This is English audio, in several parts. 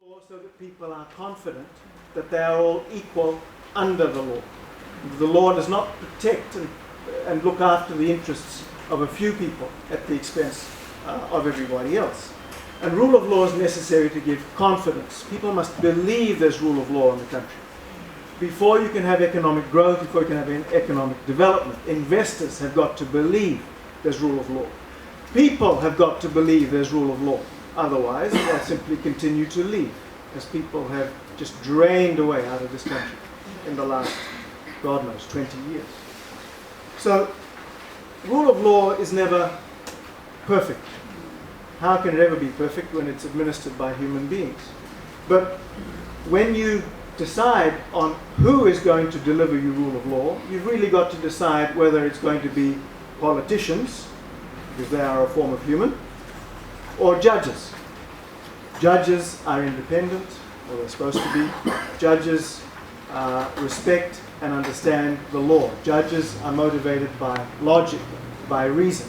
So that people are confident that they are all equal under the law. The law does not protect and look after the interests of a few people at the expense of everybody else. And rule of law is necessary to give confidence. People must believe there's rule of law in the country. Before you can have economic growth, before you can have economic development, investors have got to believe there's rule of law. People have got to believe there's rule of law. Otherwise, they'll simply continue to leave, as people have just drained away out of this country in the last, God knows, 20 years. So, rule of law is never perfect. How can it ever be perfect when it's administered by human beings? But when you decide on who is going to deliver you rule of law, you've really got to decide whether it's going to be politicians, because they are a form of human, or judges. Judges are independent, or they're supposed to be. Judges respect and understand the law. Judges are motivated by logic, by reason,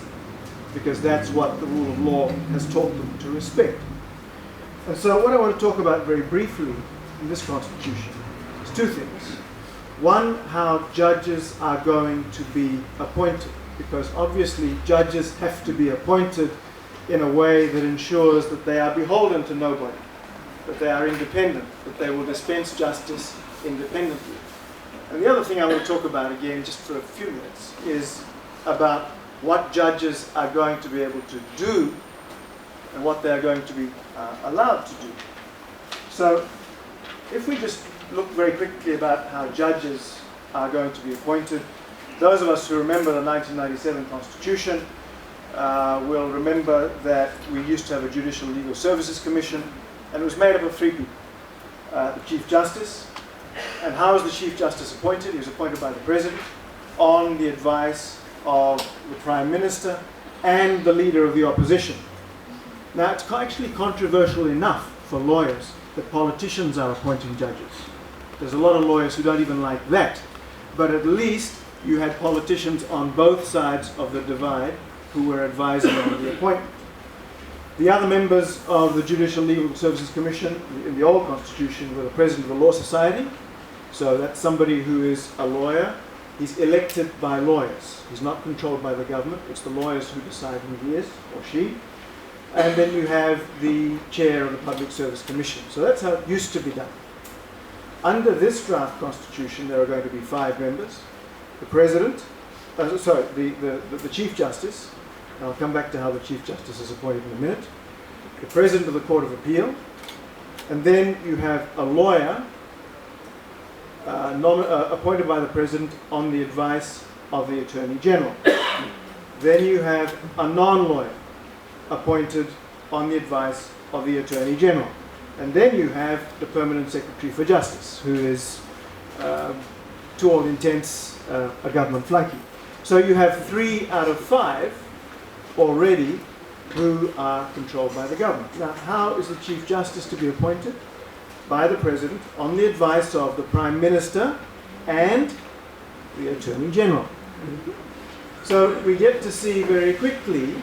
because that's what the rule of law has taught them to respect. And so what I want to talk about very briefly in this Constitution is two things. One, how judges are going to be appointed, because obviously judges have to be appointed in a way that ensures that they are beholden to nobody, that they are independent, that they will dispense justice independently. And the other thing I want to talk about again, just for a few minutes, is about what judges are going to be able to do and what they are going to be allowed to do. So if we just look very quickly about how judges are going to be appointed, those of us who remember the 1997 Constitution will remember that we used to have a Judicial Legal Services Commission, and it was made up of three people. The Chief Justice. And how was the Chief Justice appointed? He was appointed by the President on the advice of the Prime Minister and the Leader of the Opposition. Now, it's actually controversial enough for lawyers that politicians are appointing judges. There's a lot of lawyers who don't even like that. But at least you had politicians on both sides of the divide who were advising on the appointment. The other members of the Judicial Legal Services Commission in the old Constitution were the President of the Law Society. So that's somebody who is a lawyer. He's elected by lawyers. He's not controlled by the government. It's the lawyers who decide who he is, or she. And then you have the chair of the Public Service Commission. So that's how it used to be done. Under this draft Constitution, there are going to be 5 members. The President, the Chief Justice. I'll come back to how the Chief Justice is appointed in a minute. The President of the Court of Appeal. And then you have a lawyer appointed by the President on the advice of the Attorney General. Then you have a non-lawyer appointed on the advice of the Attorney General. And then you have the Permanent Secretary for Justice, who is, to all intents, a government flunky. So you have 3 out of 5 already who are controlled by the government. Now, how is the Chief Justice to be appointed? By the President on the advice of the Prime Minister and the Attorney General. So we get to see very quickly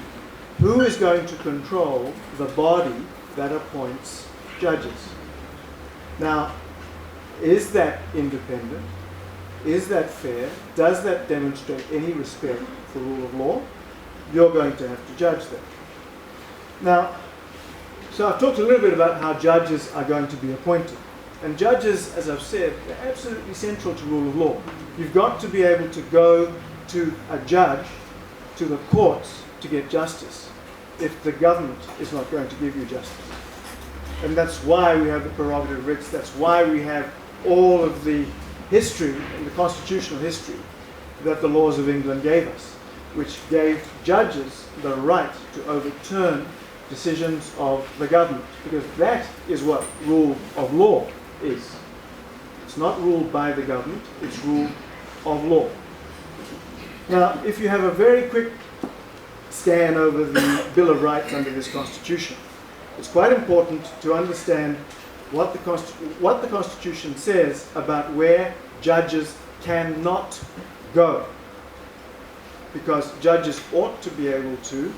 who is going to control the body that appoints judges. Now, is that independent? Is that fair? Does that demonstrate any respect for rule of law? You're going to have to judge that. Now, so I've talked a little bit about how judges are going to be appointed. And judges, as I've said, are absolutely central to rule of law. You've got to be able to go to a judge, to the courts, to get justice if the government is not going to give you justice. And that's why we have the prerogative writs. That's why we have all of the history, the constitutional history, that the laws of England gave us, which gave judges the right to overturn decisions of the government, because that is what rule of law is. It's not ruled by the government, it's rule of law. Now, if you have a very quick scan over the Bill of Rights under this Constitution, it's quite important to understand what the Constitution says about where judges cannot go. Because judges ought to be able to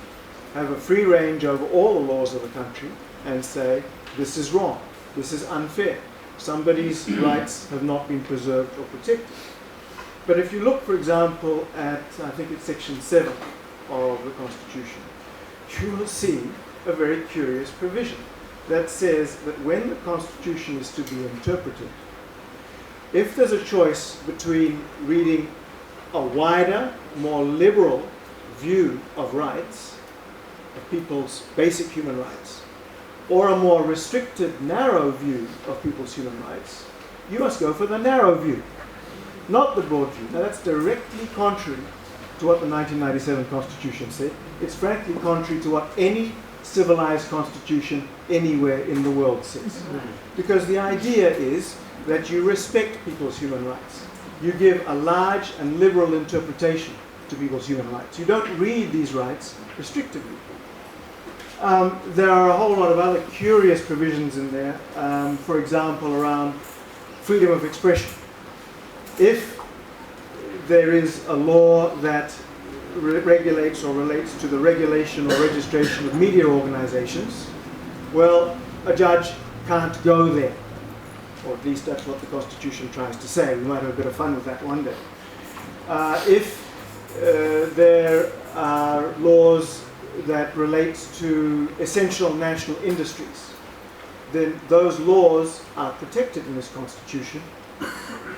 have a free range over all the laws of the country and say, this is wrong, this is unfair. Somebody's rights have not been preserved or protected. But if you look, for example, at, I think it's section 7 of the Constitution, you will see a very curious provision that says that when the Constitution is to be interpreted, if there's a choice between reading a wider, more liberal view of rights, of people's basic human rights, or a more restricted, narrow view of people's human rights, you must go for the narrow view, not the broad view. Now that's directly contrary to what the 1997 Constitution said. It's frankly contrary to what any civilized constitution anywhere in the world says. Because the idea is that you respect people's human rights. You give a large and liberal interpretation to people's human rights. You don't read these rights restrictively. There are a whole lot of other curious provisions in there, for example, around freedom of expression. If there is a law that regulates or relates to the regulation or registration of media organizations, well, a judge can't go there. Or at least that's what the Constitution tries to say. We might have a bit of fun with that one day. If there are laws that relate to essential national industries, then those laws are protected in this Constitution,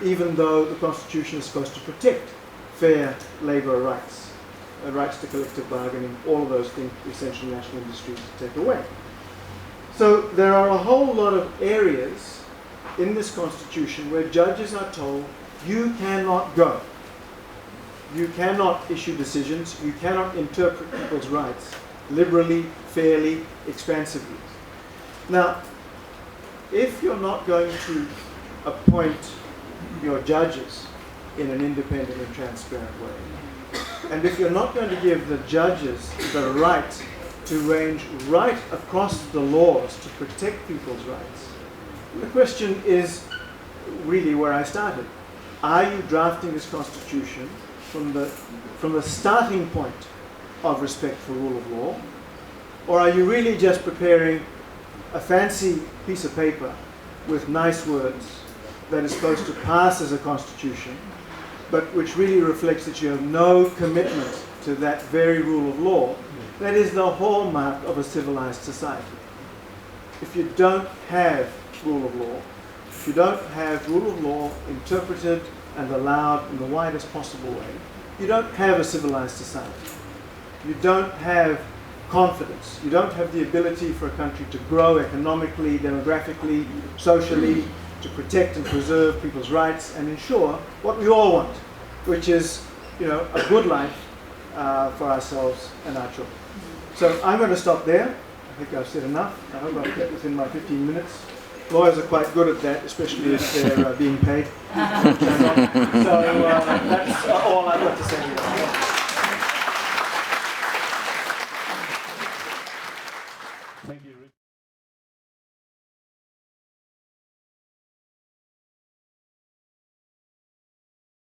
even though the Constitution is supposed to protect fair labour rights, rights to collective bargaining, all of those things essential national industries take away. So there are a whole lot of areas in this Constitution where judges are told, you cannot go. You cannot issue decisions, you cannot interpret people's rights liberally, fairly, expansively. Now, if you're not going to appoint your judges in an independent and transparent way, and if you're not going to give the judges the right to range right across the laws to protect people's rights, the question is really where I started. Are you drafting this Constitution from the starting point of respect for rule of law, or are you really just preparing a fancy piece of paper with nice words that is supposed to pass as a constitution, but which really reflects that you have no commitment to that very rule of law that is the hallmark of a civilized society? If you don't have rule of law, if you don't have rule of law interpreted and allowed in the widest possible way, you don't have a civilized society. You don't have confidence. You don't have the ability for a country to grow economically, demographically, socially, to protect and preserve people's rights and ensure what we all want, which is, a good life for ourselves and our children. So I'm going to stop there. I think I've said enough. I hope I've kept within my 15 minutes. Lawyers are quite good at that, especially if they're being paid. So that's all I've got to say here.